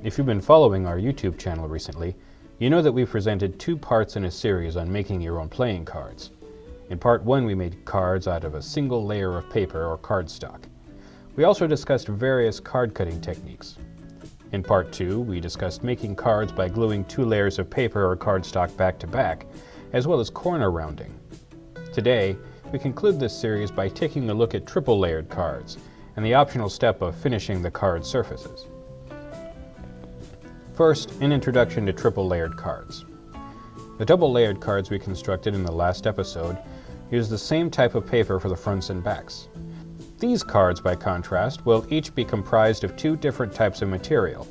If you've been following our YouTube channel recently, you know that we presented 2 parts in a series on making your own playing cards. In part 1, we made cards out of a single layer of paper or cardstock. We also discussed various card cutting techniques. In part 2, we discussed making cards by gluing 2 layers of paper or cardstock back to back, as well as corner rounding. Today, we conclude this series by taking a look at triple layered cards and the optional step of finishing the card surfaces. First, an introduction to triple layered cards. The double layered cards we constructed in the last episode use the same type of paper for the fronts and backs. These cards, by contrast, will each be comprised of 2 different types of material.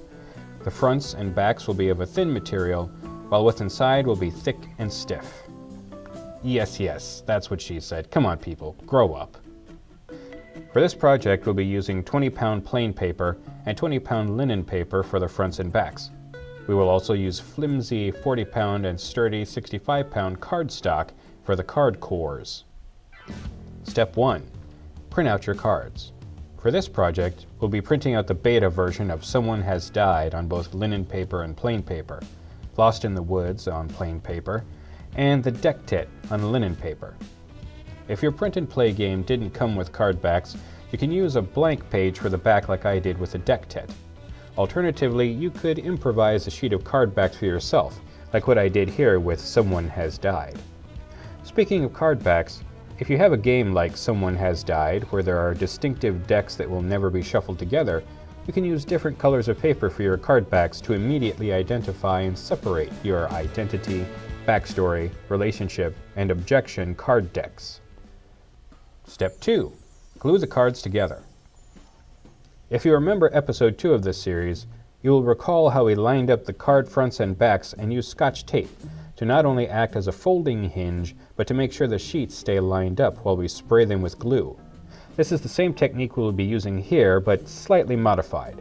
The fronts and backs will be of a thin material, while what's inside will be thick and stiff. Yes, that's what she said. Come on, people, grow up. For this project, we'll be using 20-pound plain paper and 20-pound linen paper for the fronts and backs. We will also use flimsy 40-pound and sturdy 65-pound cardstock for the card cores. Step 1. Print out your cards. For this project, we'll be printing out the beta version of Someone Has Died on both linen paper and plain paper, Lost in the Woods on plain paper, and the Decktet on linen paper. If your print and play game didn't come with card backs, you can use a blank page for the back like I did with the Decktet. Alternatively, you could improvise a sheet of card backs for yourself, like what I did here with Someone Has Died. Speaking of card backs, if you have a game like Someone Has Died, where there are distinctive decks that will never be shuffled together, you can use different colors of paper for your card backs to immediately identify and separate your identity, backstory, relationship, and objection card decks. Step 2. Glue the cards together. If you remember episode 2 of this series, you will recall how we lined up the card fronts and backs and used Scotch tape to not only act as a folding hinge, but to make sure the sheets stay lined up while we spray them with glue. This is the same technique we will be using here, but slightly modified.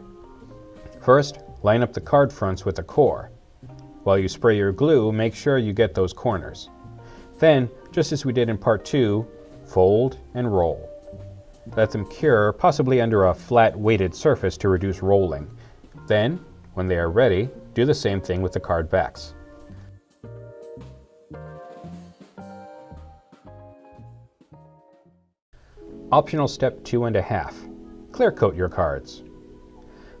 First, line up the card fronts with the core. While you spray your glue, make sure you get those corners. Then, just as we did in part 2, fold and roll. Let them cure, possibly under a flat weighted surface to reduce rolling. Then, when they are ready, do the same thing with the card backs. Optional step 2.5. Clear coat your cards.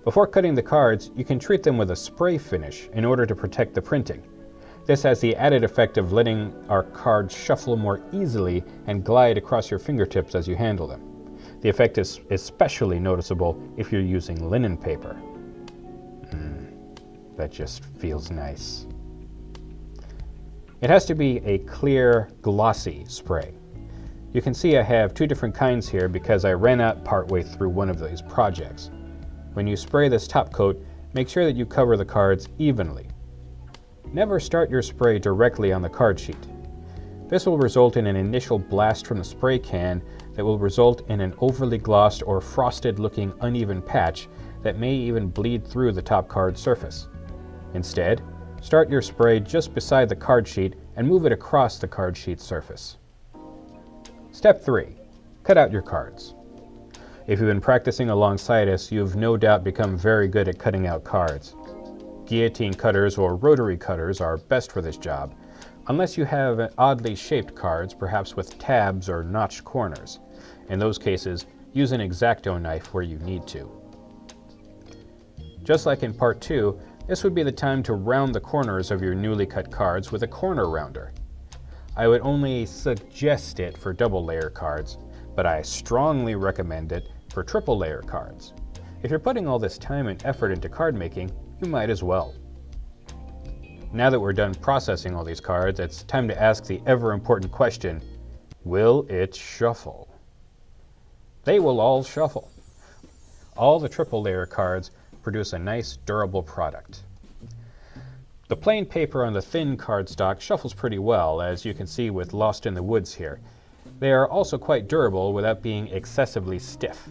Before cutting the cards, you can treat them with a spray finish in order to protect the printing. This has the added effect of letting our cards shuffle more easily and glide across your fingertips as you handle them. The effect is especially noticeable if you're using linen paper. That just feels nice. It has to be a clear, glossy spray. You can see I have 2 different kinds here because I ran out partway through one of these projects. When you spray this top coat, make sure that you cover the cards evenly. Never start your spray directly on the card sheet. This will result in an initial blast from the spray can that will result in an overly glossed or frosted looking uneven patch that may even bleed through the top card surface. Instead, start your spray just beside the card sheet and move it across the card sheet surface. Step 3. Cut out your cards. If you've been practicing alongside us, you've no doubt become very good at cutting out cards. Guillotine cutters or rotary cutters are best for this job, unless you have oddly shaped cards, perhaps with tabs or notched corners. In those cases, use an X-Acto knife where you need to. Just like in part 2, this would be the time to round the corners of your newly cut cards with a corner rounder. I would only suggest it for double layer cards, but I strongly recommend it for triple layer cards. If you're putting all this time and effort into card making, you might as well. Now that we're done processing all these cards, it's time to ask the ever-important question, will it shuffle? They will all shuffle. All the triple layer cards produce a nice, durable product. The plain paper on the thin cardstock shuffles pretty well, as you can see with Lost in the Woods here. They are also quite durable without being excessively stiff.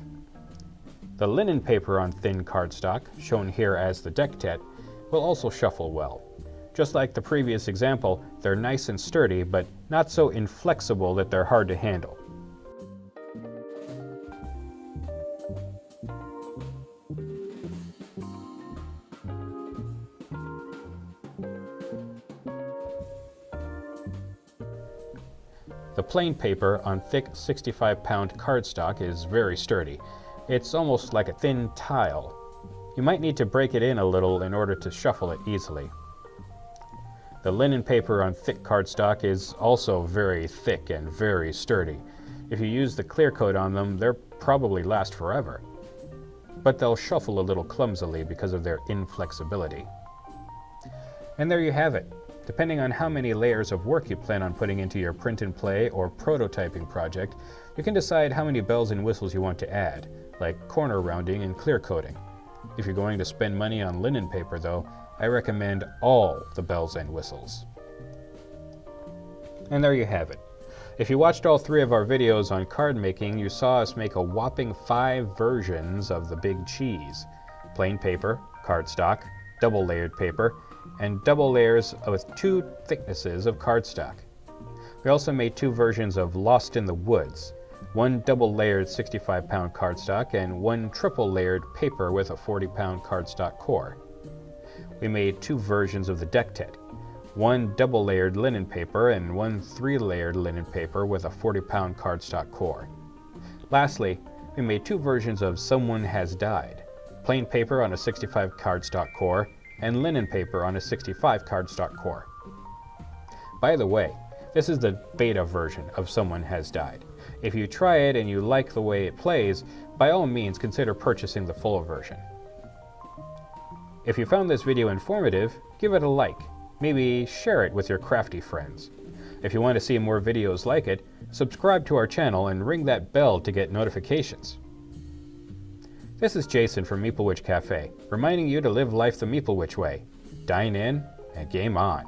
The linen paper on thin cardstock, shown here as the Decktet, will also shuffle well. Just like the previous example, they're nice and sturdy, but not so inflexible that they're hard to handle. The plain paper on thick 65-pound cardstock is very sturdy. It's almost like a thin tile. You might need to break it in a little in order to shuffle it easily. The linen paper on thick cardstock is also very thick and very sturdy. If you use the clear coat on them, they'll probably last forever. But they'll shuffle a little clumsily because of their inflexibility. And there you have it. Depending on how many layers of work you plan on putting into your print and play or prototyping project, you can decide how many bells and whistles you want to add, like corner rounding and clear coating. If you're going to spend money on linen paper though, I recommend all the bells and whistles. And there you have it. If you watched all 3 of our videos on card making, you saw us make a whopping 5 versions of the big cheese. Plain paper, cardstock, double layered paper, and double layers with 2 thicknesses of cardstock. We also made 2 versions of Lost in the Woods, 1 double layered 65-pound cardstock and 1 triple layered paper with a 40-pound cardstock core. We made 2 versions of the Decktet, 1 double layered linen paper and 1 3-layered linen paper with a 40-pound cardstock core. Lastly, we made 2 versions of Someone Has Died, plain paper on a 65 cardstock core and linen paper on a 65 cardstock core. By the way, this is the beta version of Someone Has Died. If you try it and you like the way it plays, by all means consider purchasing the full version. If you found this video informative, give it a like. Maybe share it with your crafty friends. If you want to see more videos like it, subscribe to our channel and ring that bell to get notifications. This is Jason from Meeple Witch Cafe, reminding you to live life the Meeple Witch way. Dine in and game on.